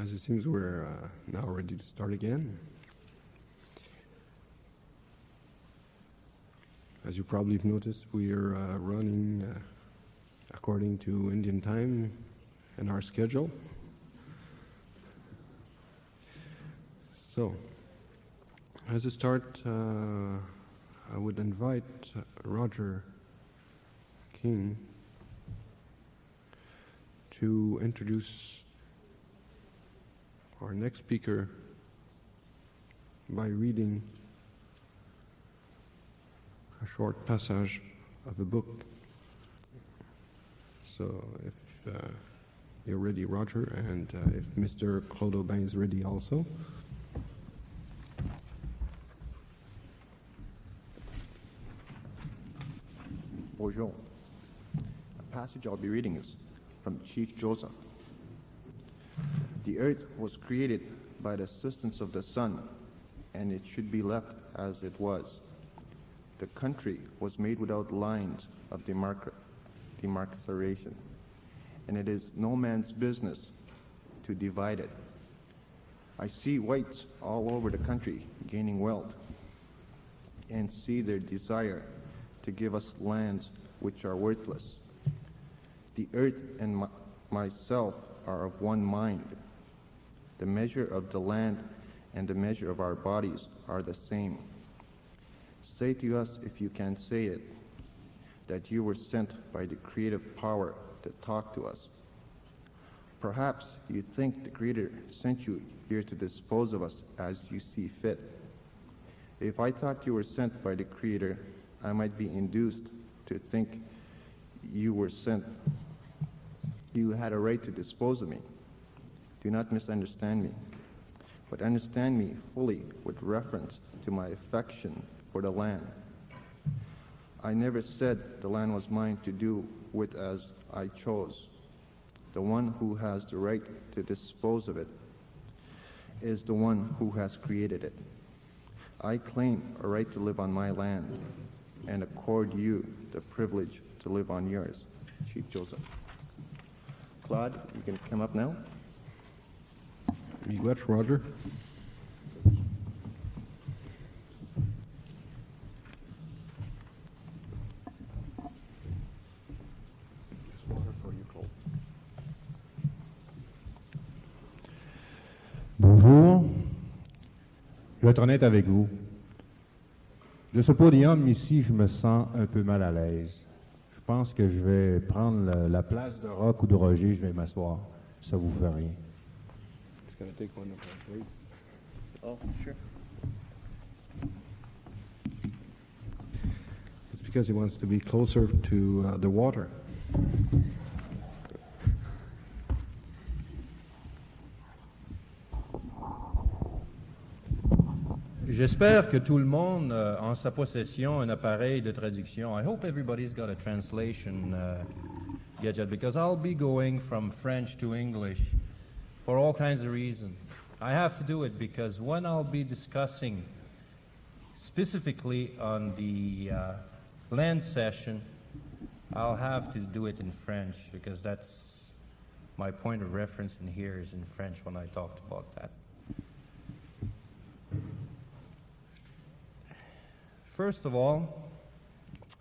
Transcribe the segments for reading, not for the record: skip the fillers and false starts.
As it seems, we're now ready to start again. As you probably have noticed, we are running according to Indian time and our schedule. So, as a start, I would invite Roger King to introduce our next speaker by reading a short passage of the book. So if you're ready, Roger, and if Mr. Claude Aubin is ready also. Bonjour. The passage I'll be reading is from Chief Joseph. The earth was created by the assistance of the sun, and it should be left as it was. The country was made without lines of demarcation, and it is no man's business to divide it. I see whites all over the country gaining wealth, and see their desire to give us lands which are worthless. The earth and myself are of one mind. The measure of the land and the measure of our bodies are the same. Say to us, if you can say it, that you were sent by the creative power to talk to us. Perhaps you think the Creator sent you here to dispose of us as you see fit. If I thought you were sent by the Creator, I might be induced to think you were sent. You had a right to dispose of me. Do not misunderstand me, but understand me fully with reference to my affection for the land. I never said the land was mine to do with as I chose. The one who has the right to dispose of it is the one who has created it. I claim a right to live on my land and accord you the privilege to live on yours. Chief Joseph. Claude, you can come up now. Miigwech, Roger. Bonjour, je vais être honnête avec vous. De ce podium ici, je me sens un peu mal à l'aise. Je pense que je vais prendre la place de Roch ou de Roger, je vais m'asseoir. Ça vous fait rien. It's going to take one of our place. Oh, sure. It's because he wants to be closer to the water. J'espère que tout le monde a en sa possession un appareil de traduction. I hope everybody's got a translation gadget because I'll be going from French to English for all kinds of reasons. I have to do it because when I'll be discussing specifically on the land session, I'll have to do it in French because that's my point of reference in here is in French when I talked about that. First of all,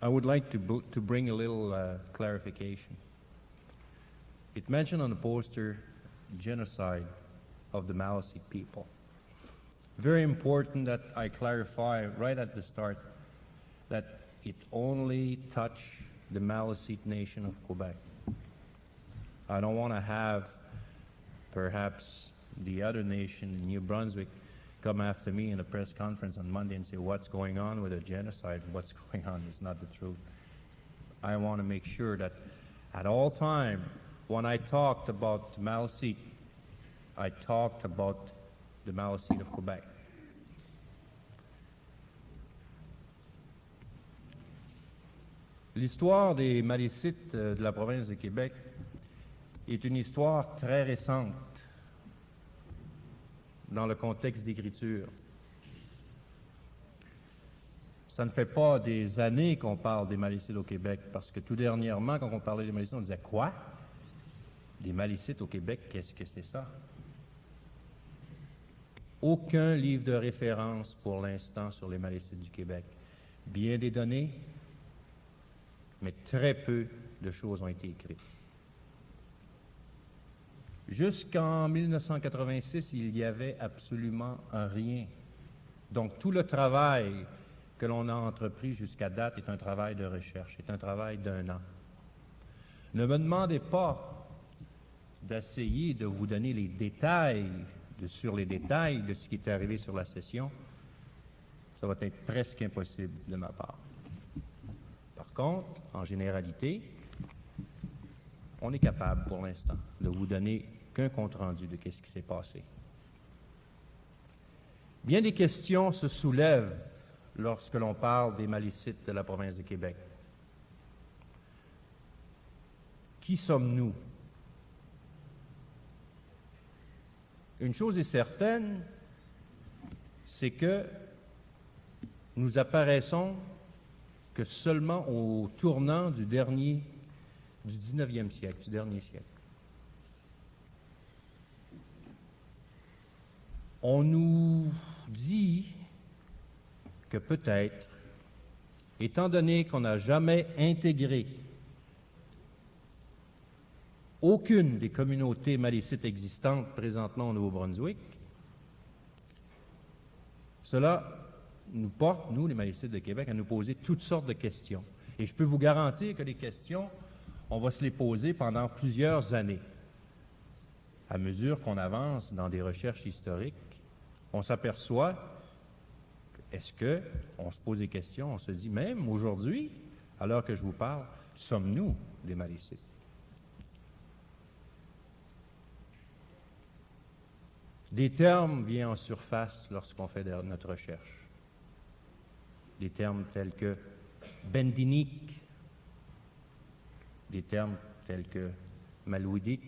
I would like to bring a little clarification. It mentioned on the poster genocide of the Maliseet people. Very important that I clarify right at the start that it only touched the Maliseet nation of Quebec. I don't want to have perhaps the other nation, New Brunswick, come after me in a press conference on Monday and say, what's going on with a genocide? What's going on? It's not the truth. I want to make sure that at all time, when I talked about Maliseet, I talked about the Maliseet of Quebec. L'histoire des Malécites de la province de Québec est une histoire très récente dans le contexte d'écriture. Ça ne fait pas des années qu'on parle des Malécites au Québec, parce que tout dernièrement, quand on parlait des Malécites, on disait « Quoi? Des Malécites au Québec, qu'est-ce que c'est ça? » aucun livre de référence pour l'instant sur les Malécites du Québec. Bien des données, mais très peu de choses ont été écrites. Jusqu'en 1986, il n'y avait absolument rien. Donc, tout le travail que l'on a entrepris jusqu'à date est un travail de recherche, est un travail d'1 an. Ne me demandez pas d'essayer de vous donner les détails, sur les détails de ce qui est arrivé sur la session. Ça va être presque impossible de ma part. Par contre, en généralité, on est capable pour l'instant de vous donner qu'un compte-rendu de ce qui s'est passé. Bien des questions se soulèvent lorsque l'on parle des Malécites de la province de Québec. Qui sommes-nous? Une chose est certaine, c'est que nous apparaissons que seulement au tournant du 19e siècle, du dernier siècle. On nous dit que peut-être, étant donné qu'on n'a jamais intégré aucune des communautés malécites existantes présentement au Nouveau-Brunswick, cela nous porte, nous, les Malécites de Québec, à nous poser toutes sortes de questions. Et je peux vous garantir que les questions, on va se les poser pendant plusieurs années. À mesure qu'on avance dans des recherches historiques, on s'aperçoit, est-ce qu'on se pose des questions, on se dit, même aujourd'hui, à l'heure que je vous parle, sommes-nous des Malécites? Des termes viennent en surface lorsqu'on fait notre recherche. Des termes tels que bendinique, des termes tels que malouidite,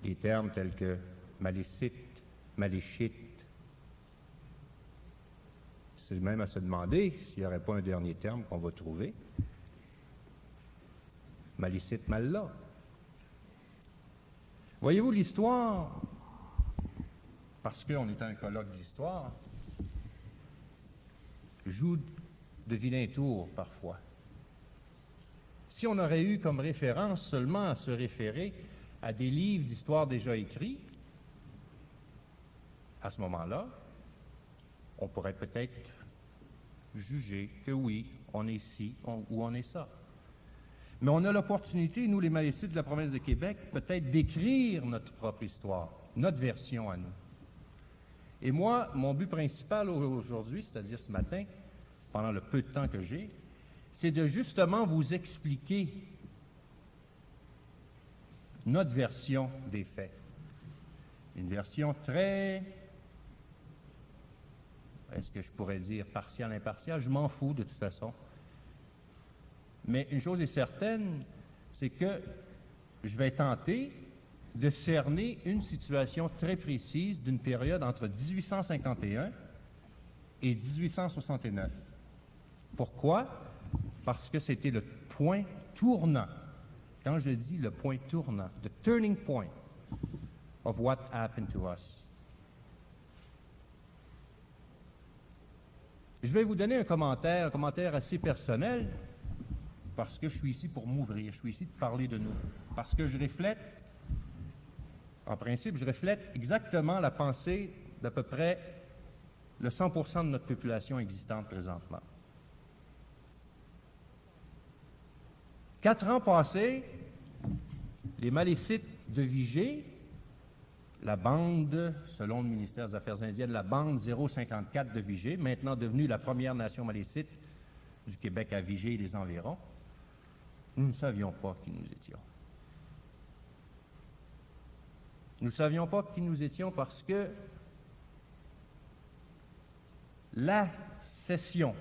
des termes tels que malécite, maléchite. C'est même à se demander s'il n'y aurait pas un dernier terme qu'on va trouver. Malécite, malla. Voyez-vous, l'histoire, parce qu'on est un colloque d'histoire, joue de vilains tours parfois. Si on aurait eu comme référence seulement à se référer à des livres d'histoire déjà écrits, à ce moment-là, on pourrait peut-être juger que oui, on est ci ou on est ça. Mais on a l'opportunité, nous les Malécites de la province de Québec, peut-être d'écrire notre propre histoire, notre version à nous. Et moi, mon but principal aujourd'hui, c'est-à-dire ce matin, pendant le peu de temps que j'ai, c'est de justement vous expliquer notre version des faits. Une version très, est-ce que je pourrais dire partielle, impartiale? Je m'en fous de toute façon. Mais une chose est certaine, c'est que je vais tenter de cerner une situation très précise d'une période entre 1851 et 1869. Pourquoi? Parce que c'était le point tournant. Quand je dis le point tournant, the turning point of what happened to us. Je vais vous donner un commentaire assez personnel, parce que je suis ici pour m'ouvrir, je suis ici pour parler de nous. Parce que je reflète, en principe, je reflète exactement la pensée d'à peu près le 100% de notre population existante présentement. 4 ans passés, les Malécites de Vigée, la bande, selon le ministère des Affaires indiennes, la bande 054 de Vigée, maintenant devenue la première nation malécite du Québec à Vigée et les environs, nous ne savions pas qui nous étions. Nous ne savions pas qui nous étions parce que la cession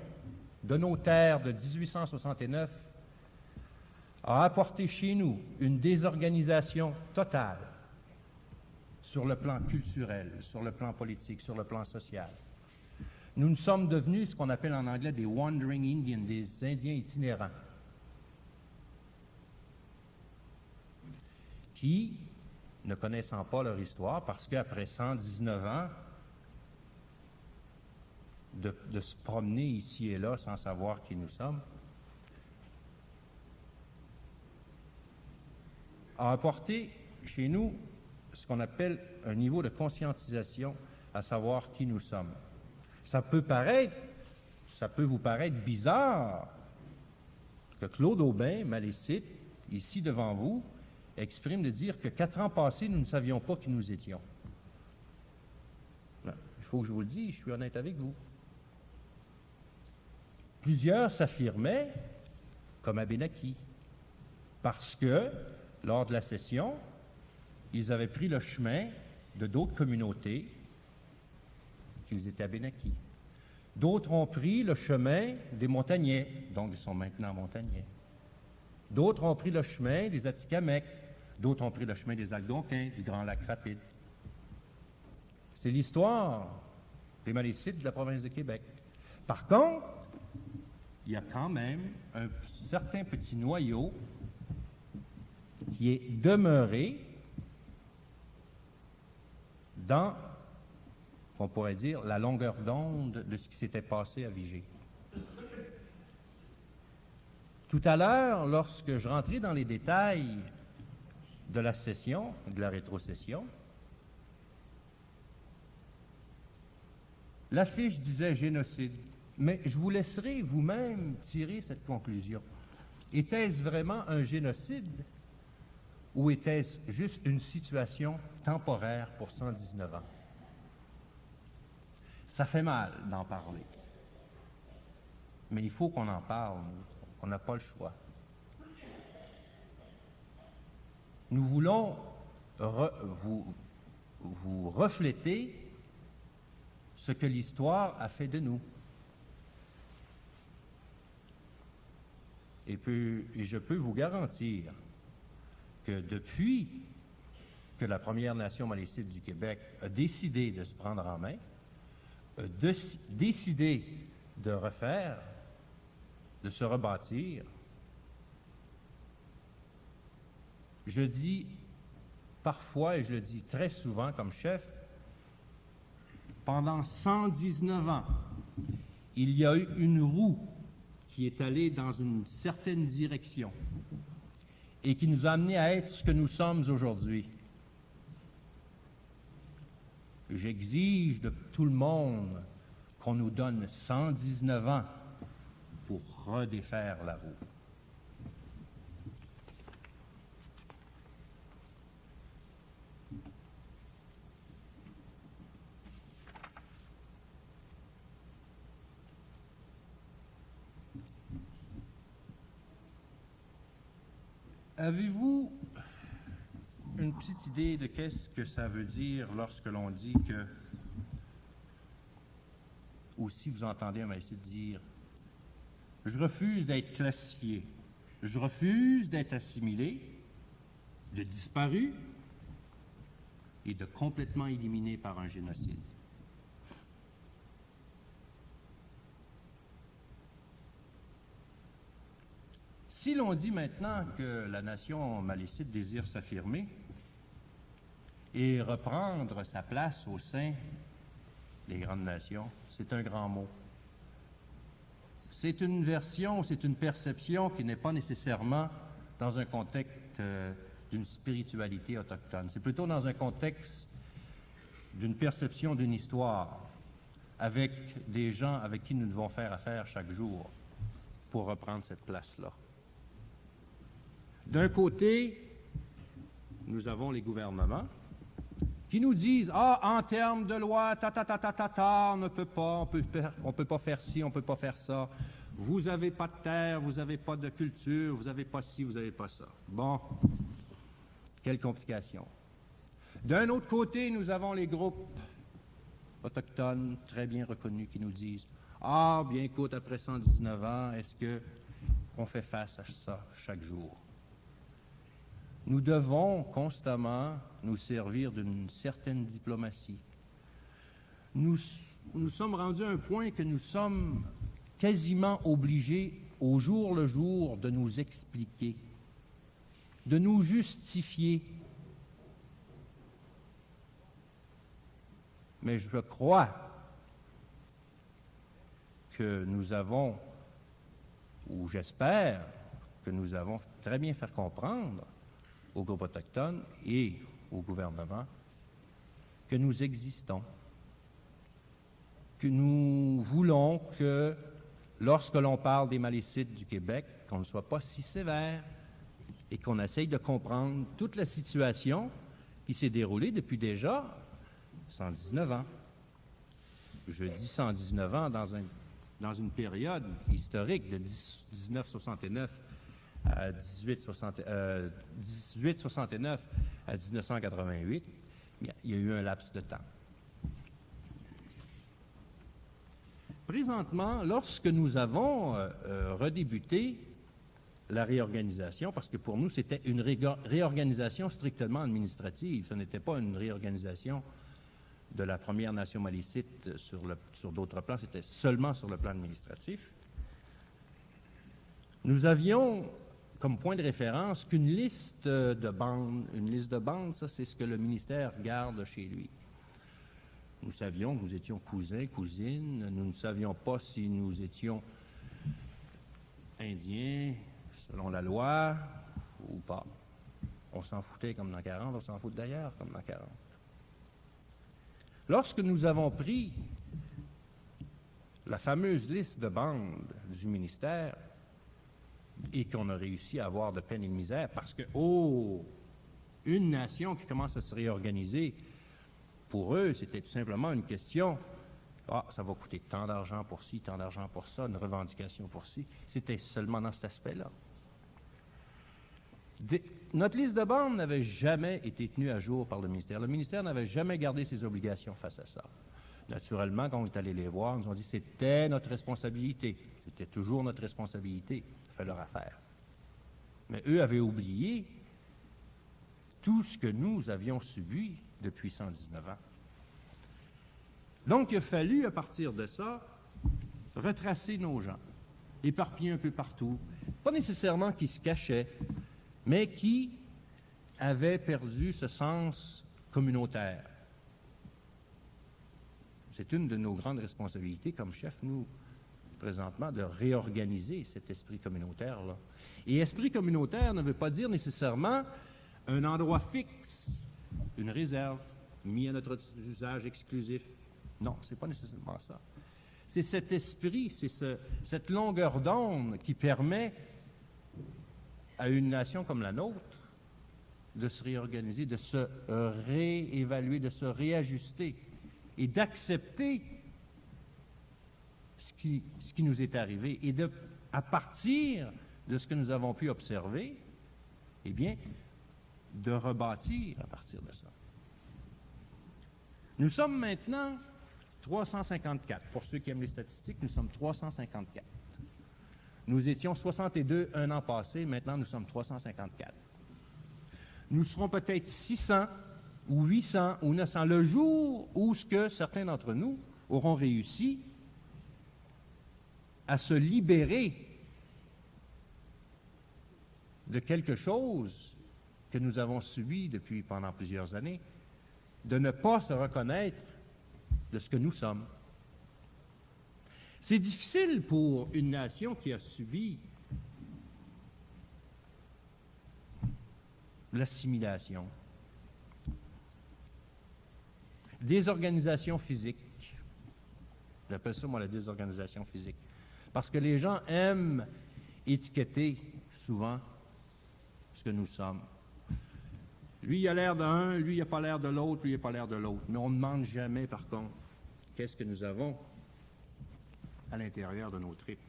de nos terres de 1869 a apporté chez nous une désorganisation totale sur le plan culturel, sur le plan politique, sur le plan social. Nous nous sommes devenus ce qu'on appelle en anglais des wandering Indians, des Indiens itinérants, qui ne connaissant pas leur histoire, parce qu'après 119 ans de se promener ici et là sans savoir qui nous sommes, a apporté chez nous ce qu'on appelle un niveau de conscientisation, à savoir qui nous sommes. Ça peut vous paraître bizarre que Claude Aubin, Malécite, ici devant vous, exprime de dire que 4 ans passés, nous ne savions pas qui nous étions. Non, il faut que je vous le dise, je suis honnête avec vous. Plusieurs s'affirmaient comme Abénaki, parce que, lors de la session, ils avaient pris le chemin de d'autres communautés qu'ils étaient Abénakis. D'autres ont pris le chemin des montagnais, donc ils sont maintenant montagnais. D'autres ont pris le chemin des Atikamekw. D'autres ont pris le chemin des Algonquins, du Grand Lac Rapide. C'est l'histoire des Malécites de la province de Québec. Par contre, il y a quand même un certain petit noyau qui est demeuré dans, on pourrait dire, la longueur d'onde de ce qui s'était passé à Vigée. Tout à l'heure, lorsque je rentrais dans les détails de la session, de la rétrocession, l'affiche disait génocide, mais je vous laisserai vous-même tirer cette conclusion. Était-ce vraiment un génocide ou était-ce juste une situation temporaire pour 119 ans? Ça fait mal d'en parler, mais il faut qu'on en parle, on n'a pas le choix. Nous voulons vous refléter ce que l'histoire a fait de nous. Et je peux vous garantir que depuis que la Première Nation malécite du Québec a décidé de se prendre en main, a décidé de refaire, de se rebâtir, je dis parfois, et je le dis très souvent comme chef, pendant 119 ans, il y a eu une roue qui est allée dans une certaine direction et qui nous a amenés à être ce que nous sommes aujourd'hui. J'exige de tout le monde qu'on nous donne 119 ans pour redéfaire la roue. Avez-vous une petite idée de qu'est-ce que ça veut dire lorsque l'on dit que, ou si vous entendez un maïcite dire « Je refuse d'être classifié, je refuse d'être assimilé, de disparu et de complètement éliminé par un génocide. » Si l'on dit maintenant que la nation malécite désire s'affirmer et reprendre sa place au sein des grandes nations, c'est un grand mot. C'est une version, c'est une perception qui n'est pas nécessairement dans un contexte d'une spiritualité autochtone. C'est plutôt dans un contexte d'une perception d'une histoire avec des gens avec qui nous devons faire affaire chaque jour pour reprendre cette place-là. D'un côté, nous avons les gouvernements qui nous disent « Ah, en termes de loi, on ne peut pas, on peut pas faire ci, on peut pas faire ça. Vous n'avez pas de terre, vous n'avez pas de culture, vous n'avez pas ci, vous n'avez pas ça. » Bon, quelle complication. D'un autre côté, nous avons les groupes autochtones très bien reconnus qui nous disent « Ah, bien écoute, après 119 ans, est-ce qu'on fait face à ça chaque jour? » Nous devons constamment nous servir d'une certaine diplomatie. Nous sommes rendus à un point que nous sommes quasiment obligés, au jour le jour, de nous expliquer, de nous justifier. Mais je crois que nous avons, ou j'espère que nous avons très bien fait comprendre aux groupes autochtones et au gouvernement que nous existons, que nous voulons que, lorsque l'on parle des Malécites du Québec, qu'on ne soit pas si sévère et qu'on essaye de comprendre toute la situation qui s'est déroulée depuis déjà 119 ans. Je dis 119 ans dans une période historique de 1869 à 1869 à 1988. Il y a eu un laps de temps. Présentement, lorsque nous avons redébuté la réorganisation, parce que pour nous, c'était une réorganisation strictement administrative, ce n'était pas une réorganisation de la Première Nation malécite sur d'autres plans, c'était seulement sur le plan administratif. Nous avions comme point de référence qu'une liste de bandes. Une liste de bandes, ça, c'est ce que le ministère garde chez lui. Nous savions que nous étions cousins, cousines. Nous ne savions pas si nous étions indiens, selon la loi, ou pas. On s'en foutait comme dans 40, on s'en fout d'ailleurs comme dans 40. Lorsque nous avons pris la fameuse liste de bandes du ministère et qu'on a réussi à avoir de peine et de misère, parce que, une nation qui commence à se réorganiser, pour eux, c'était tout simplement une question, ça va coûter tant d'argent pour ci, tant d'argent pour ça, une revendication pour ci. C'était seulement dans cet aspect-là. Notre liste de bandes n'avait jamais été tenue à jour par le ministère. Le ministère n'avait jamais gardé ses obligations face à ça. Naturellement, quand on est allé les voir, ils nous ont dit que c'était notre responsabilité. C'était toujours notre responsabilité. Ça fait leur affaire. Mais eux avaient oublié tout ce que nous avions subi depuis 119 ans. Donc, il a fallu, à partir de ça, retracer nos gens, éparpillés un peu partout, pas nécessairement qui se cachaient, mais qui avaient perdu ce sens communautaire. C'est une de nos grandes responsabilités comme chef, nous, présentement, de réorganiser cet esprit communautaire-là. Et esprit communautaire ne veut pas dire nécessairement un endroit fixe, une réserve, mis à notre usage exclusif. Non, ce n'est pas nécessairement ça. C'est cet esprit, c'est cette longueur d'onde qui permet à une nation comme la nôtre de se réorganiser, de se réévaluer, de se réajuster et d'accepter ce qui nous est arrivé et à partir de ce que nous avons pu observer, eh bien, de rebâtir à partir de ça. Nous sommes maintenant 354. Pour ceux qui aiment les statistiques, nous sommes 354. Nous étions 62 un an passé, maintenant nous sommes 354. Nous serons peut-être 600 ou 800 ou 900 le jour où certains d'entre nous auront réussi à se libérer de quelque chose que nous avons subi pendant plusieurs années, de ne pas se reconnaître de ce que nous sommes. C'est difficile pour une nation qui a subi l'assimilation, désorganisation physique. J'appelle ça, moi, la désorganisation physique. Parce que les gens aiment étiqueter souvent ce que nous sommes. Lui, il a l'air d'un, lui, il n'a pas l'air de l'autre, lui, il n'a pas l'air de l'autre. Mais on ne demande jamais, par contre, qu'est-ce que nous avons à l'intérieur de nos tripes.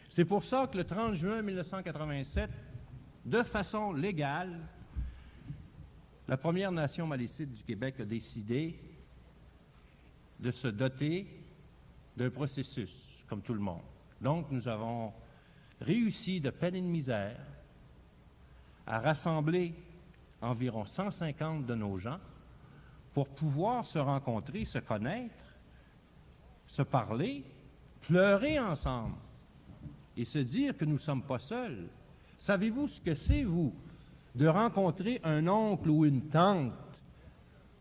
C'est pour ça que le 30 juin 1987, de façon légale, la Première Nation malécite du Québec a décidé de se doter d'un processus, comme tout le monde. Donc, nous avons réussi de peine et de misère à rassembler environ 150 de nos gens pour pouvoir se rencontrer, se connaître, se parler, pleurer ensemble et se dire que nous ne sommes pas seuls. Savez-vous ce que c'est, vous, de rencontrer un oncle ou une tante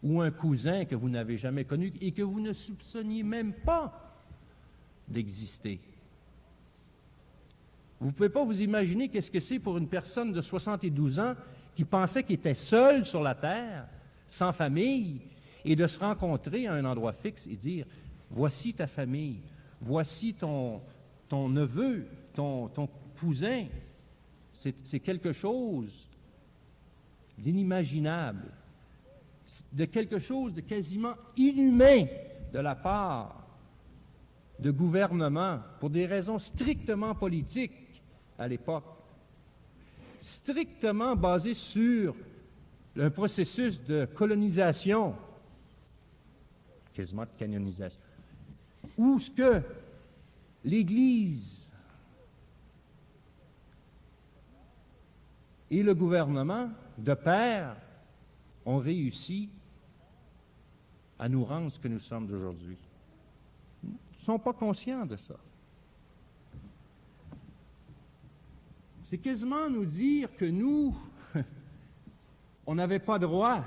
ou un cousin que vous n'avez jamais connu et que vous ne soupçonniez même pas d'exister. Vous ne pouvez pas vous imaginer qu'est-ce que c'est pour une personne de 72 ans qui pensait qu'il était seul sur la terre, sans famille, et de se rencontrer à un endroit fixe et dire « Voici ta famille, voici ton neveu, ton cousin. » C'est quelque chose d'inimaginable, de quelque chose de quasiment inhumain de la part de gouvernements pour des raisons strictement politiques à l'époque, strictement basées sur un processus de colonisation, quasiment de canonisation, où ce que l'Église et le gouvernement, de pair, ont réussi à nous rendre ce que nous sommes aujourd'hui. Ils ne sont pas conscients de ça. C'est quasiment nous dire que nous, on n'avait pas droit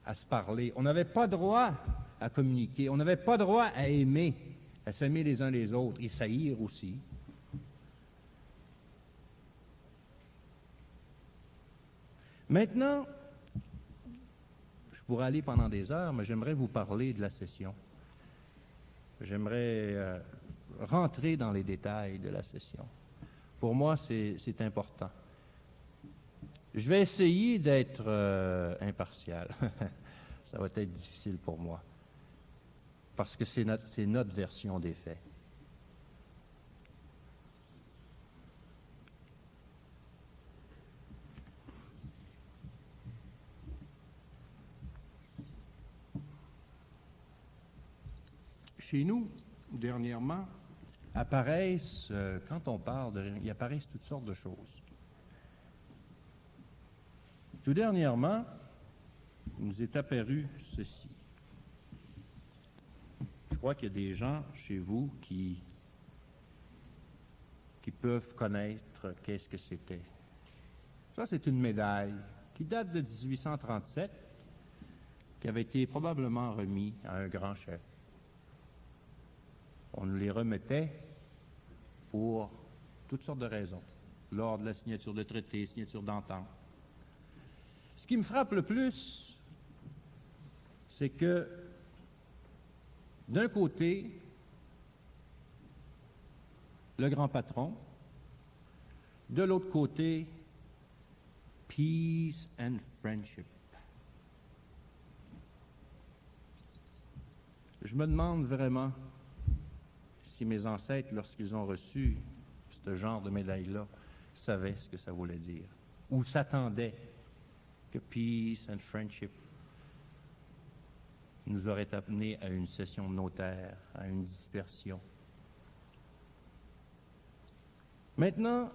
à se parler, on n'avait pas droit à communiquer, on n'avait pas droit à aimer, à s'aimer les uns les autres et s'haïr aussi. Maintenant, je pourrais aller pendant des heures, mais j'aimerais vous parler de la session. J'aimerais rentrer dans les détails de la session. Pour moi, c'est important. Je vais essayer d'être impartial. Ça va être difficile pour moi, parce que c'est notre version des faits. Chez nous, dernièrement, apparaissent, quand on parle, il apparaissent toutes sortes de choses. Tout dernièrement, il nous est apparu ceci. Je crois qu'il y a des gens chez vous qui peuvent connaître qu'est-ce que c'était. Ça, c'est une médaille qui date de 1837, qui avait été probablement remise à un grand chef. On nous les remettait pour toutes sortes de raisons, lors de la signature de traités, signature d'entente. Ce qui me frappe le plus, c'est que, d'un côté, le grand patron, de l'autre côté, peace and friendship. Je me demande vraiment si mes ancêtres, lorsqu'ils ont reçu ce genre de médaille-là, savaient ce que ça voulait dire, ou s'attendaient que peace and friendship nous aurait amené à une cession de nos terres, à une dispersion. Maintenant,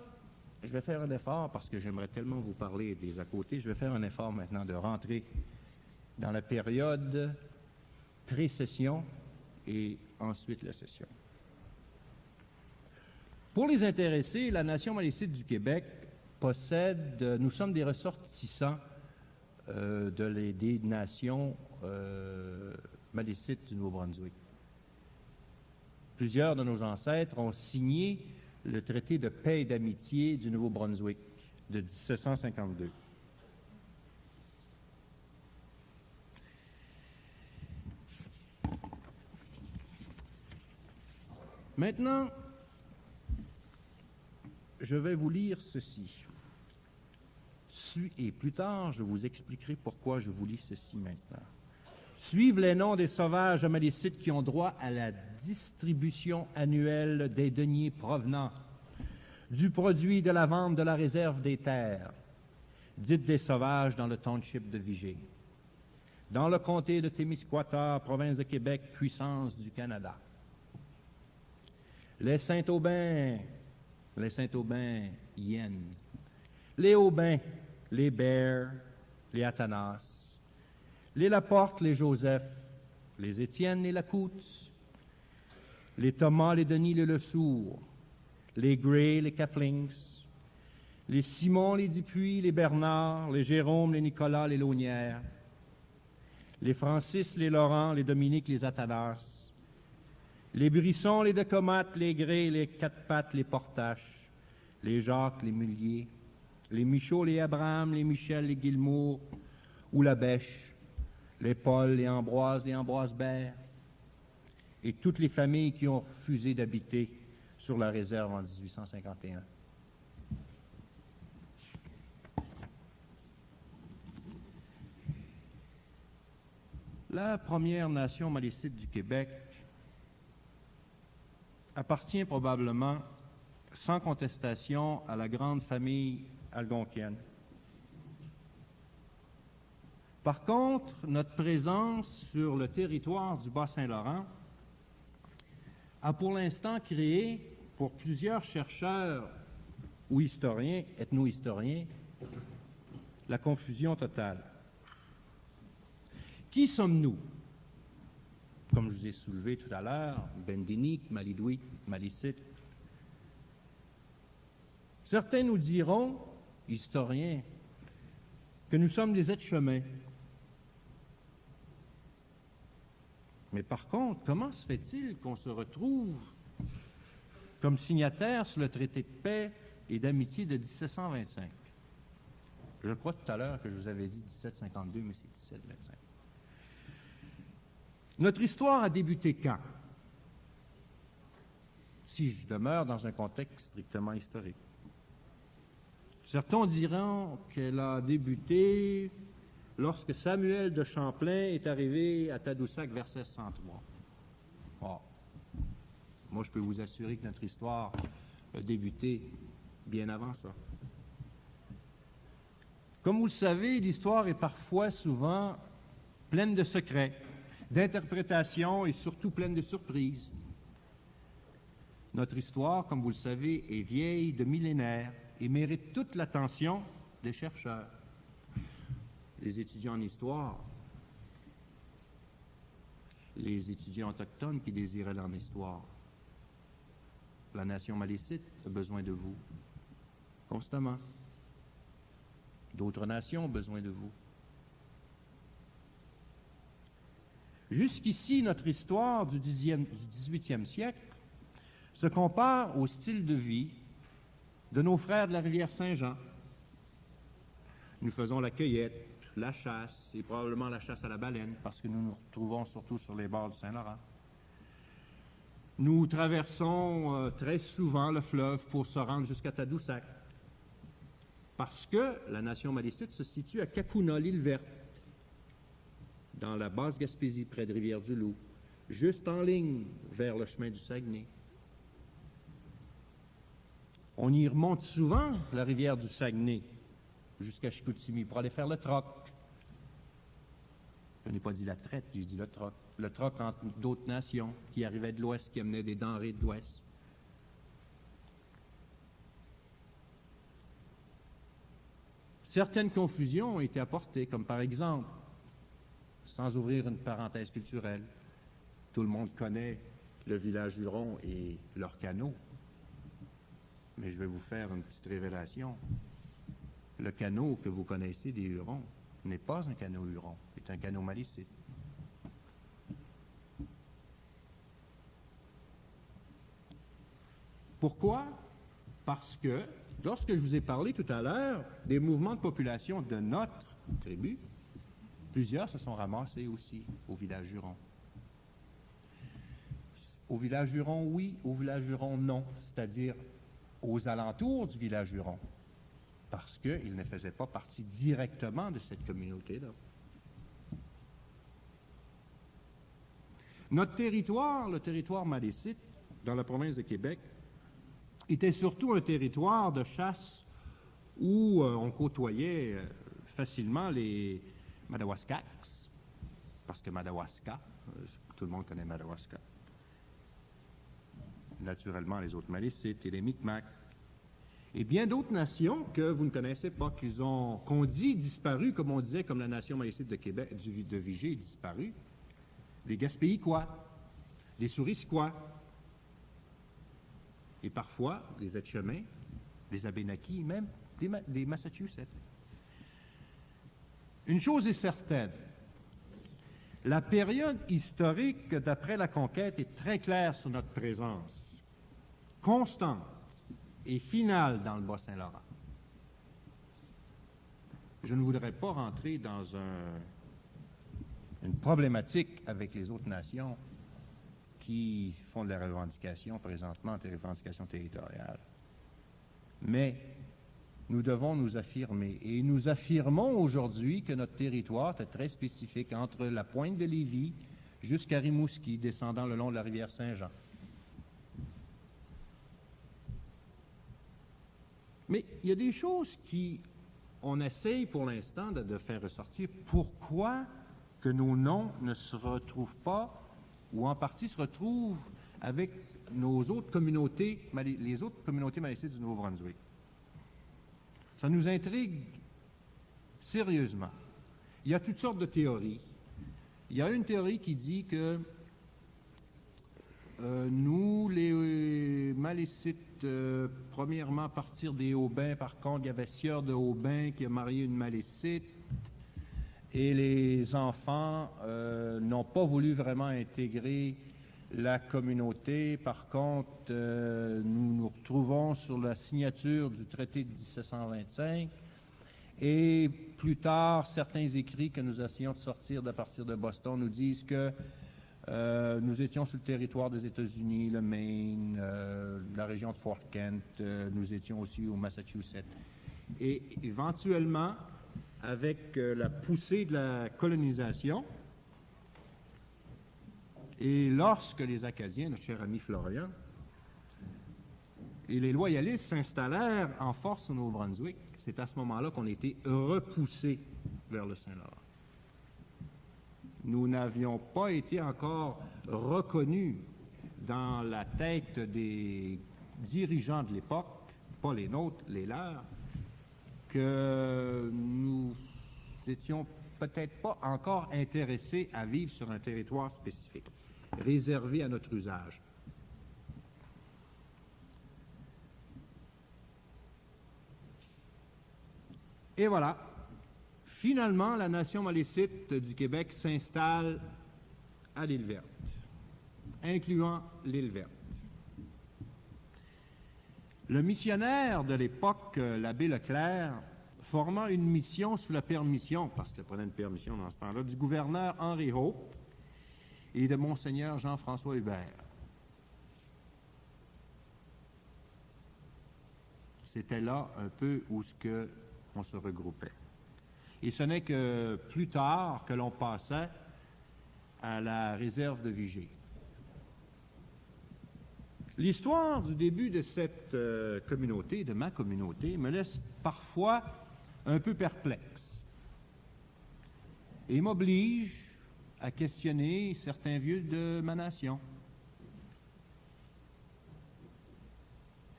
je vais faire un effort, parce que j'aimerais tellement vous parler des à côté, je vais faire un effort maintenant de rentrer dans la période pré-session et ensuite la session. Pour les intéressés, la Nation malécite du Québec possède, nous sommes des ressortissants des nations malécites du Nouveau-Brunswick. Plusieurs de nos ancêtres ont signé le traité de paix et d'amitié du Nouveau-Brunswick de 1752. Maintenant, je vais vous lire ceci. Et plus tard, je vous expliquerai pourquoi je vous lis ceci maintenant. Suivent les noms des sauvages malécites qui ont droit à la distribution annuelle des deniers provenant du produit de la vente de la réserve des terres, dite des sauvages dans le township de Vigée, dans le comté de Témiscouata, province de Québec, puissance du Canada. Les Saint-Aubin Yen, les Aubin, les Bear, les Athanas, les Laporte, les Joseph, les Étienne, les Lacoutes, les Thomas, les Denis, les Lesourd, les Gray, les Caplings, les Simon, les Dupuis, les Bernard, les Jérôme, les Nicolas, les Launière, les Francis, les Laurent, les Dominique, les Athanas, les Brisson, les Decomates, les Grès, les Quatre-Pattes, les Portaches, les Jacques, les Mulliers, les Michaud, les Abraham, les Michel, les Guillemot ou la Bêche, les Paul, les Ambroise Bert, et toutes les familles qui ont refusé d'habiter sur la réserve en 1851. La première nation malécite du Québec appartient probablement, sans contestation, à la grande famille algonquienne. Par contre, notre présence sur le territoire du Bas-Saint-Laurent a pour l'instant créé, pour plusieurs chercheurs ou historiens, ethno-historiens, la confusion totale. Qui sommes-nous? Comme je vous ai soulevé tout à l'heure, Bendinique, Malidouit, Malicite. Certains nous diront, historiens, que nous sommes des êtres-chemins. Mais par contre, comment se fait-il qu'on se retrouve comme signataire sur le traité de paix et d'amitié de 1725? Je crois tout à l'heure que je vous avais dit 1752, mais c'est 1725. Notre histoire a débuté quand? Si je demeure dans un contexte strictement historique. Certains diront qu'elle a débuté lorsque Samuel de Champlain est arrivé à Tadoussac vers 1603. Oh. Moi, je peux vous assurer que notre histoire a débuté bien avant ça. Comme vous le savez, l'histoire est parfois, souvent, pleine de secrets, d'interprétations et surtout pleine de surprises. Notre histoire, comme vous le savez, est vieille de millénaires et mérite toute l'attention des chercheurs. Les étudiants en histoire, les étudiants autochtones qui désirent aller en histoire. La nation malécite a besoin de vous, constamment. D'autres nations ont besoin de vous. Jusqu'ici, notre histoire du XVIIIe siècle se compare au style de vie de nos frères de la rivière Saint-Jean. Nous faisons la cueillette, la chasse, et probablement la chasse à la baleine, parce que nous nous retrouvons surtout sur les bords du Saint-Laurent. Nous traversons très souvent le fleuve pour se rendre jusqu'à Tadoussac, parce que la nation malécite se situe à Cacouna, l'île verte, dans la Basse-Gaspésie, près de Rivière-du-Loup, juste en ligne vers le chemin du Saguenay. On y remonte souvent la rivière du Saguenay jusqu'à Chicoutimi pour aller faire le troc. Je n'ai pas dit la traite, j'ai dit le troc. Le troc entre d'autres nations qui arrivaient de l'Ouest, qui amenaient des denrées de l'Ouest. Certaines confusions ont été apportées, comme par exemple, sans ouvrir une parenthèse culturelle, tout le monde connaît le village Huron et leurs canaux. Mais je vais vous faire une petite révélation. Le canot que vous connaissez des Hurons n'est pas un canot Huron, c'est un canot malécite. Pourquoi? Parce que, lorsque je vous ai parlé tout à l'heure des mouvements de population de notre tribu, plusieurs se sont ramassés aussi au village Huron. Au village Huron, oui. Au village Huron, non. C'est-à-dire aux alentours du village Huron, parce qu'ils ne faisaient pas partie directement de cette communauté-là. Notre territoire, le territoire malécite, dans la province de Québec, était surtout un territoire de chasse où on côtoyait facilement les Madawaskaks, parce que Madawaska, tout le monde connaît Madawaska. Naturellement, les autres Malécites et les Micmacs. Et bien d'autres nations que vous ne connaissez pas, qu'on dit disparues, comme on disait, comme la nation malécite de Québec, de Vigée est disparue. Les Gaspéicois, les Souriciquois, et parfois les Etchemins, les Abénaquis, même les Massachusetts. Une chose est certaine, La période historique d'après la conquête est très claire sur notre présence, constante et finale dans le Bas-Saint-Laurent. Je ne voudrais pas rentrer dans une problématique avec les autres nations qui font de la revendication présentement, des revendications territoriales. Mais nous devons nous affirmer. Et nous affirmons aujourd'hui que notre territoire est très spécifique entre la pointe de Lévis jusqu'à Rimouski, descendant le long de la rivière Saint-Jean. Mais il y a des choses qu'on essaye pour l'instant de faire ressortir. Pourquoi que nos noms ne se retrouvent pas, ou en partie se retrouvent avec nos autres communautés, les autres communautés malécites du Nouveau-Brunswick? Ça nous intrigue sérieusement. Il y a toutes sortes de théories. Il y a une théorie qui dit que nous, les Malécites, premièrement, à partir des Aubins, par contre, il y avait Sieur de Aubin qui a marié une Malécite, et les enfants n'ont pas voulu vraiment intégrer la communauté. Par contre, nous nous retrouvons sur la signature du traité de 1725 et plus tard, certains écrits que nous essayons de sortir à partir de Boston nous disent que nous étions sur le territoire des États-Unis, le Maine, la région de Fort Kent, nous étions aussi au Massachusetts. Et éventuellement, avec la poussée de la colonisation, et lorsque les Acadiens, notre cher ami Florian, et les loyalistes s'installèrent en force au Nouveau-Brunswick, c'est à ce moment-là qu'on a été repoussés vers le Saint-Laurent. Nous n'avions pas été encore reconnus dans la tête des dirigeants de l'époque, pas les nôtres, les leurs, que nous étions peut-être pas encore intéressés à vivre sur un territoire spécifique, réservé à notre usage. Et voilà, finalement, la nation malécite du Québec s'installe à l'île Verte, incluant l'île Verte. Le missionnaire de l'époque, l'abbé Leclerc, formant une mission sous la permission, parce qu'il prenait une permission dans ce temps-là, du gouverneur Henry Hope et de Monseigneur Jean-François Hubert. C'était là un peu où on se regroupait. Et ce n'est que plus tard que l'on passait à la réserve de Vigée. L'histoire du début de cette communauté, de ma communauté, me laisse parfois un peu perplexe et m'oblige à questionner certains vieux de ma nation.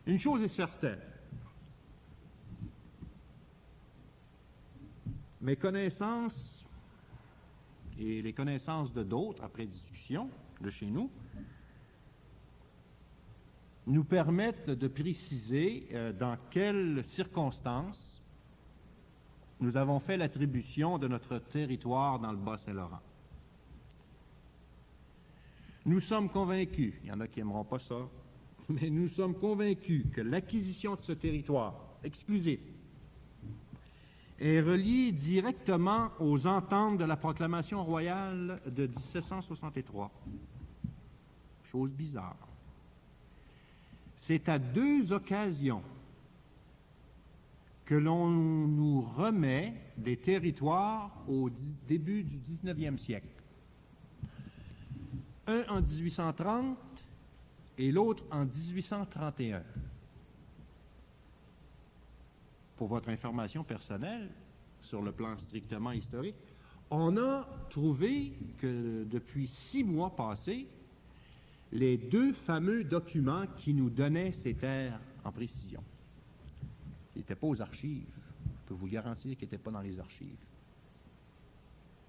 Une chose est certaine, mes connaissances et les connaissances de d'autres, après discussion de chez nous permettent de préciser dans quelles circonstances nous avons fait l'attribution de notre territoire dans le Bas-Saint-Laurent. Nous sommes convaincus, il y en a qui n'aimeront pas ça, mais nous sommes convaincus que l'acquisition de ce territoire exclusif est reliée directement aux ententes de la proclamation royale de 1763. Chose bizarre. C'est à deux occasions que l'on nous remet des territoires au début du 19e siècle. Un en 1830 et l'autre en 1831. Pour votre information personnelle, sur le plan strictement historique, on a trouvé que depuis 6 mois passés, les deux fameux documents qui nous donnaient ces terres en précision. Ils n'étaient pas aux archives. Je peux vous garantir qu'ils n'étaient pas dans les archives.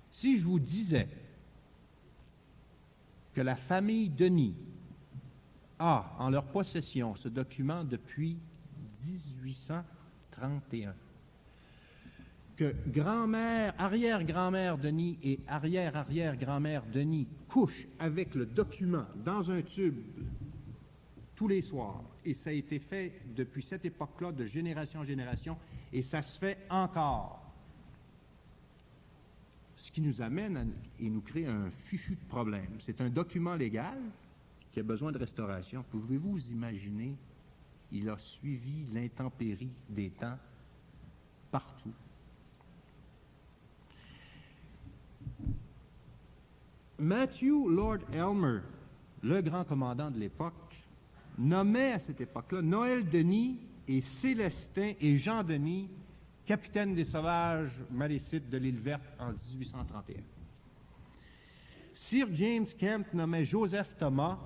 Si je vous disais que la famille Denis a en leur possession ce document depuis 1831, que grand-mère, arrière-grand-mère Denis et arrière-arrière-grand-mère Denis couchent avec le document dans un tube tous les soirs. Et ça a été fait depuis cette époque-là, de génération en génération, et ça se fait encore. Ce qui nous amène et nous crée un fichu de problème. C'est un document légal qui a besoin de restauration. Pouvez-vous vous imaginer, il a suivi l'intempérie des temps partout. Matthew Lord Elmer, le grand commandant de l'époque, nommait à cette époque-là Noël Denis et Célestin et Jean Denis capitaine des sauvages malécites de l'île Verte en 1831. Sir James Kemp nommait Joseph Thomas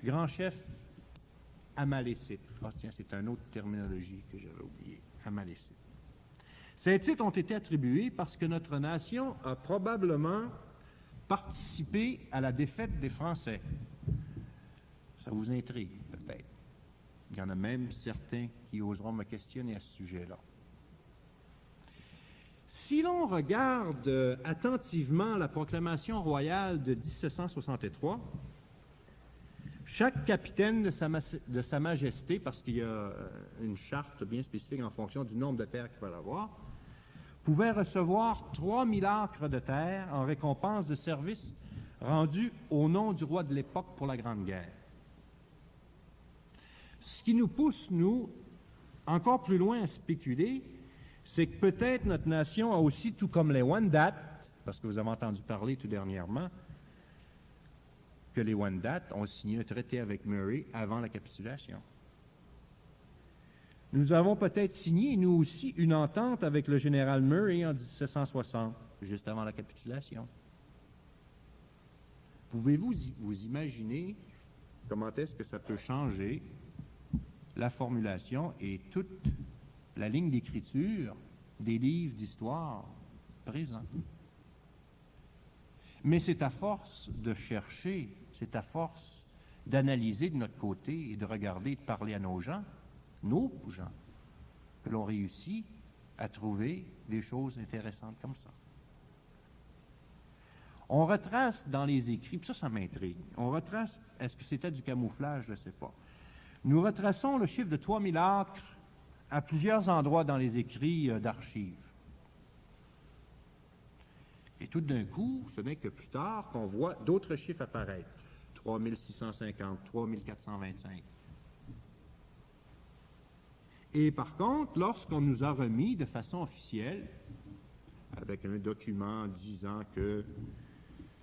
grand chef amalécite. Ah tiens, c'est une autre terminologie que j'avais oubliée, amalécite. Ces titres ont été attribués parce que notre nation a probablement participé à la défaite des Français. Ça vous intrigue, peut-être. Il y en a même certains qui oseront me questionner à ce sujet-là. Si l'on regarde attentivement la proclamation royale de 1763, chaque capitaine de sa majesté, parce qu'il y a une charte bien spécifique en fonction du nombre de terres qu'il faut avoir, pouvait recevoir 3000 acres de terre en récompense de services rendus au nom du roi de l'époque pour la Grande Guerre. Ce qui nous pousse, nous, encore plus loin à spéculer, c'est que peut-être notre nation a aussi, tout comme les Wendat, parce que vous avez entendu parler tout dernièrement, que les Wendat ont signé un traité avec Murray avant la capitulation. Nous avons peut-être signé, nous aussi, une entente avec le général Murray en 1760, juste avant la capitulation. Pouvez-vous vous imaginer comment est-ce que ça peut changer la formulation et toute la ligne d'écriture des livres d'histoire présents? Mais c'est à force de chercher, c'est à force d'analyser de notre côté et de regarder, de parler à nos gens, que l'on réussit à trouver des choses intéressantes comme ça. On retrace dans les écrits, puis ça m'intrigue, on retrace, est-ce que c'était du camouflage, je ne sais pas. Nous retraçons le chiffre de 3000 acres à plusieurs endroits dans les écrits d'archives. Et tout d'un coup, ce n'est que plus tard qu'on voit d'autres chiffres apparaître. 3650, 3425. Et par contre, lorsqu'on nous a remis de façon officielle, avec un document disant que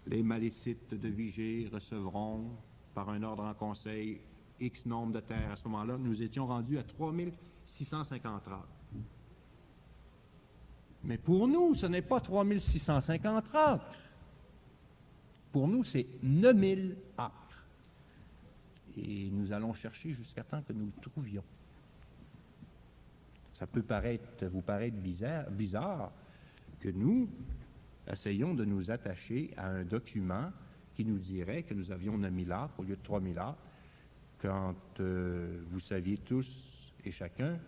les malécites de Vigée recevront, par un ordre en conseil, X nombre de terres, à ce moment-là, nous étions rendus à 3650 acres. Mais pour nous, ce n'est pas 3650 acres. Pour nous, c'est 9000 acres. Et nous allons chercher jusqu'à temps que nous le trouvions. Ça peut vous paraître bizarre que nous essayons de nous attacher à un document qui nous dirait que nous avions 9000 acres au lieu de 3000 acres, quand vous saviez tous et chacun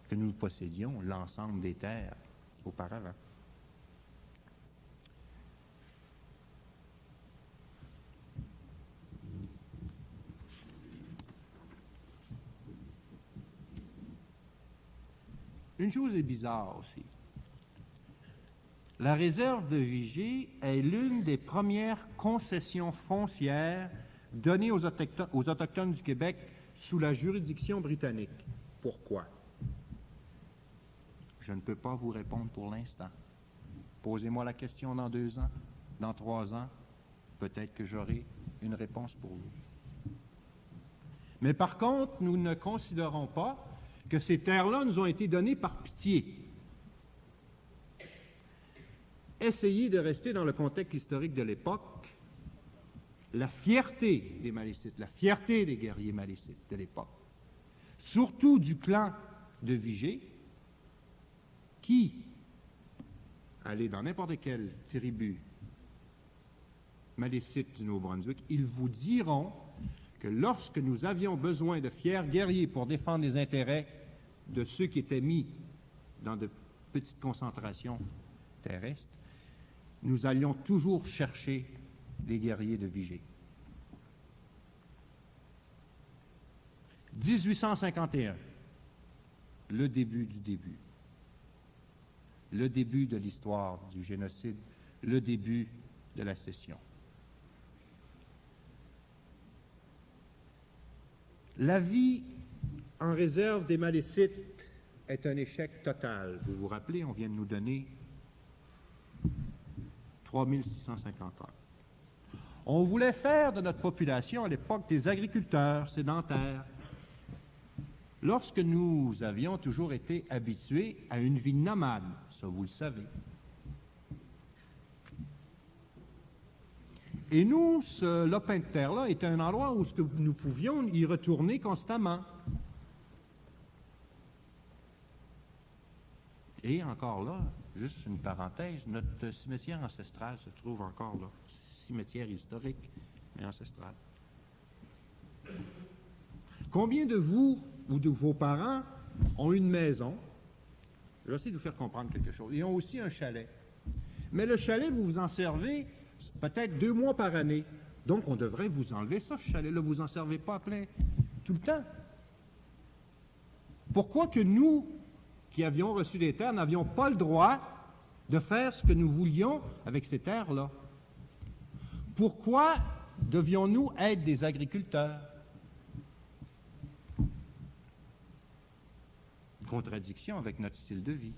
que nous possédions l'ensemble des terres auparavant. Une chose est bizarre aussi. La réserve de Vigée est l'une des premières concessions foncières données aux Autochtones du Québec sous la juridiction britannique. Pourquoi? Je ne peux pas vous répondre pour l'instant. Posez-moi la question dans 2 ans, dans 3 ans, peut-être que j'aurai une réponse pour vous. Mais par contre, nous ne considérons pas que ces terres-là nous ont été données par pitié. Essayez de rester dans le contexte historique de l'époque. La fierté des Malécites, la fierté des guerriers malécites de l'époque, surtout du clan de Vigée, qui, allez dans n'importe quelle tribu malécite du Nouveau-Brunswick, ils vous diront que lorsque nous avions besoin de fiers guerriers pour défendre les intérêts de ceux qui étaient mis dans de petite concentration terrestre, nous allions toujours chercher les guerriers de Vigée. 1851, le début du début, le début de l'histoire du génocide, le début de la sécession. La vie en réserve des Malécites est un échec total. Vous vous rappelez, on vient de nous donner 3650 heures. On voulait faire de notre population à l'époque des agriculteurs sédentaires. Lorsque nous avions toujours été habitués à une vie nomade, ça vous le savez. Et nous, ce lopin de terre-là était un endroit où nous pouvions y retourner constamment. Et encore là, juste une parenthèse, notre cimetière ancestral se trouve encore là. Cimetière historique, mais ancestral. Combien de vous ou de vos parents ont une maison? Je vais essayer de vous faire comprendre quelque chose. Ils ont aussi un chalet. Mais le chalet, vous vous en servez peut-être 2 mois par année. Donc, on devrait vous enlever ça, ce chalet-là. Vous en servez pas à plein tout le temps. Pourquoi que nous, qui avions reçu des terres, n'avions pas le droit de faire ce que nous voulions avec ces terres-là? Pourquoi devions-nous être des agriculteurs? Contradiction avec notre style de vie.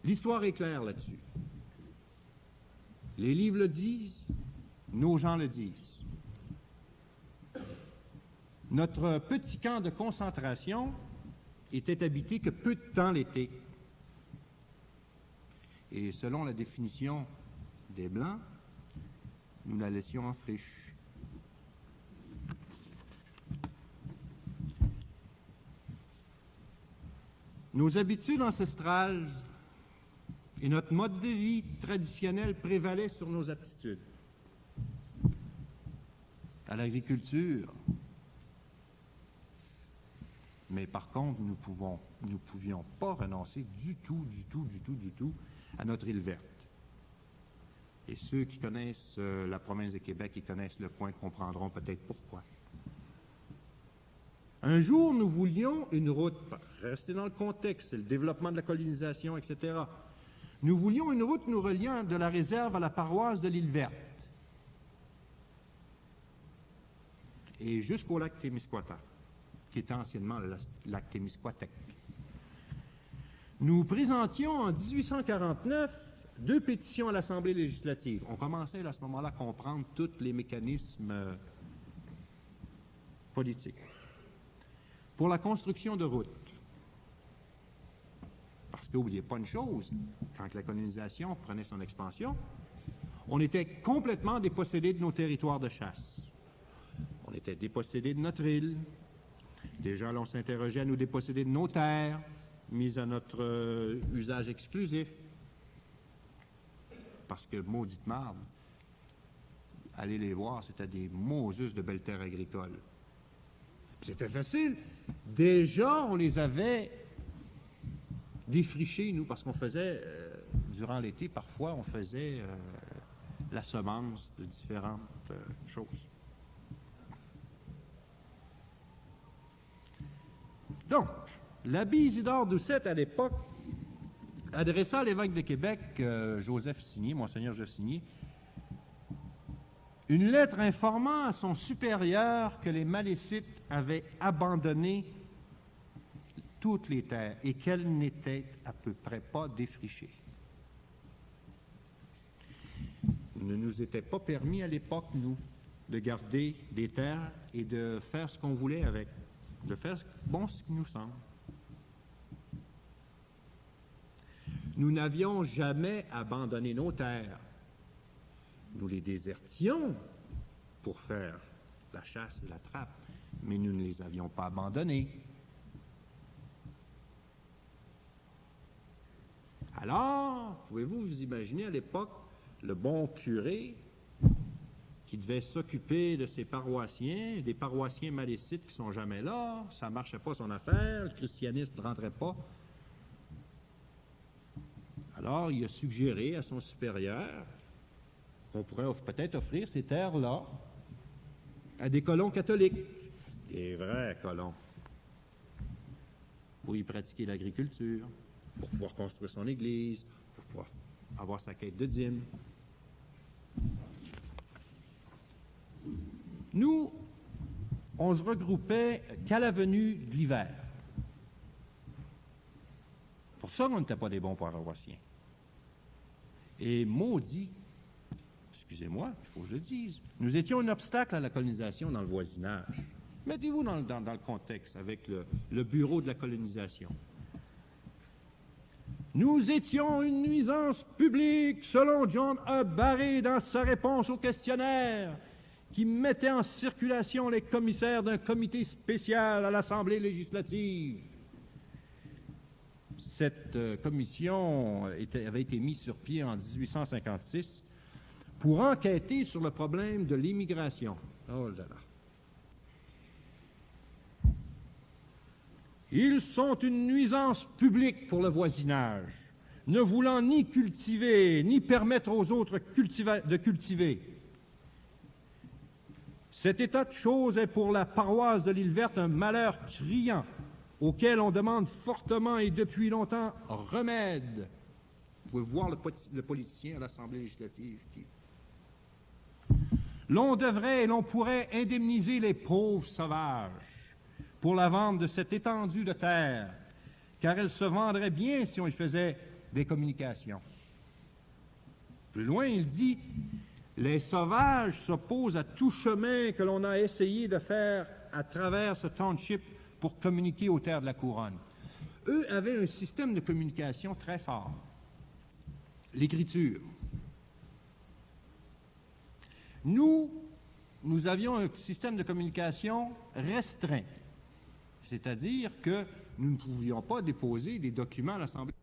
L'histoire est claire là-dessus. Les livres le disent, nos gens le disent. Notre petit camp de concentration était habité que peu de temps l'été. Et selon la définition des Blancs, nous la laissions en friche. Nos habitudes ancestrales et notre mode de vie traditionnel prévalaient sur nos aptitudes. À l'agriculture. Mais par contre, nous pouvions pas renoncer du tout à notre île verte. Et ceux qui connaissent la province de Québec et connaissent le coin comprendront peut-être pourquoi. Un jour, nous voulions une route, rester dans le contexte, c'est le développement de la colonisation, etc. Nous voulions une route nous reliant de la réserve à la paroisse de l'île verte et jusqu'au lac Témiscouata, qui était anciennement le lac Témiscouatec. Nous présentions en 1849 2 pétitions à l'Assemblée législative. On commençait à ce moment-là à comprendre tous les mécanismes politiques. Pour la construction de routes. Parce que n'oubliez pas une chose, quand la colonisation prenait son expansion, on était complètement dépossédés de nos territoires de chasse. On était dépossédés de notre île. Déjà, l'on s'interrogeait à nous déposséder de nos terres, mises à notre usage exclusif. Parce que, maudite marde, allez les voir, c'était des Moses de belles terres agricoles. C'était facile. Déjà, on les avait défrichés, nous, parce qu'on faisait, durant l'été, parfois, on faisait la semence de différentes choses. Donc, l'abbé Isidore Doucet, à l'époque, adressa à l'évêque de Québec, Joseph Signé, Monseigneur Joseph Signé, une lettre informant à son supérieur que les Malécites avaient abandonné toutes les terres et qu'elles n'étaient à peu près pas défrichées. Il ne nous était pas permis à l'époque, nous, de garder des terres et de faire ce qu'on voulait avec, de faire ce qui nous semble. Nous n'avions jamais abandonné nos terres. Nous les désertions pour faire la chasse et la trappe, mais nous ne les avions pas abandonnées. Alors, pouvez-vous vous imaginer à l'époque le bon curé qui devait s'occuper de ses paroissiens, des paroissiens malécites qui sont jamais là, ça ne marchait pas son affaire, le christianisme ne rentrait pas. Alors, il a suggéré à son supérieur qu'on pourrait peut-être offrir ces terres-là à des colons catholiques, des vrais colons, pour y pratiquer l'agriculture, pour pouvoir construire son église, pour pouvoir avoir sa quête de dîmes. Nous, on se regroupait qu'à la venue de l'hiver. Pour ça qu'on n'était pas des bons paroissiens. Et maudit, excusez-moi, il faut que je le dise, nous étions un obstacle à la colonisation dans le voisinage. Mettez-vous dans le contexte avec le bureau de la colonisation. Nous étions une nuisance publique, selon John A. Barré dans sa réponse au questionnaire, qui mettait en circulation les commissaires d'un comité spécial à l'Assemblée législative. Cette commission avait été mise sur pied en 1856 pour enquêter sur le problème de l'immigration. Oh là là. Ils sont une nuisance publique pour le voisinage, ne voulant ni cultiver, ni permettre aux autres de cultiver. Cet état de choses est pour la paroisse de l'Île Verte un malheur criant, auquel on demande fortement et depuis longtemps remède. Vous pouvez voir le politicien à l'Assemblée législative qui... L'on devrait et l'on pourrait indemniser les pauvres sauvages pour la vente de cette étendue de terre, car elle se vendrait bien si on y faisait des communications. Plus loin, il dit « Les sauvages s'opposent à tout chemin que l'on a essayé de faire à travers ce township pour communiquer aux terres de la couronne. » Eux avaient un système de communication très fort. L'écriture. Nous avions un système de communication restreint. C'est-à-dire que nous ne pouvions pas déposer des documents à l'Assemblée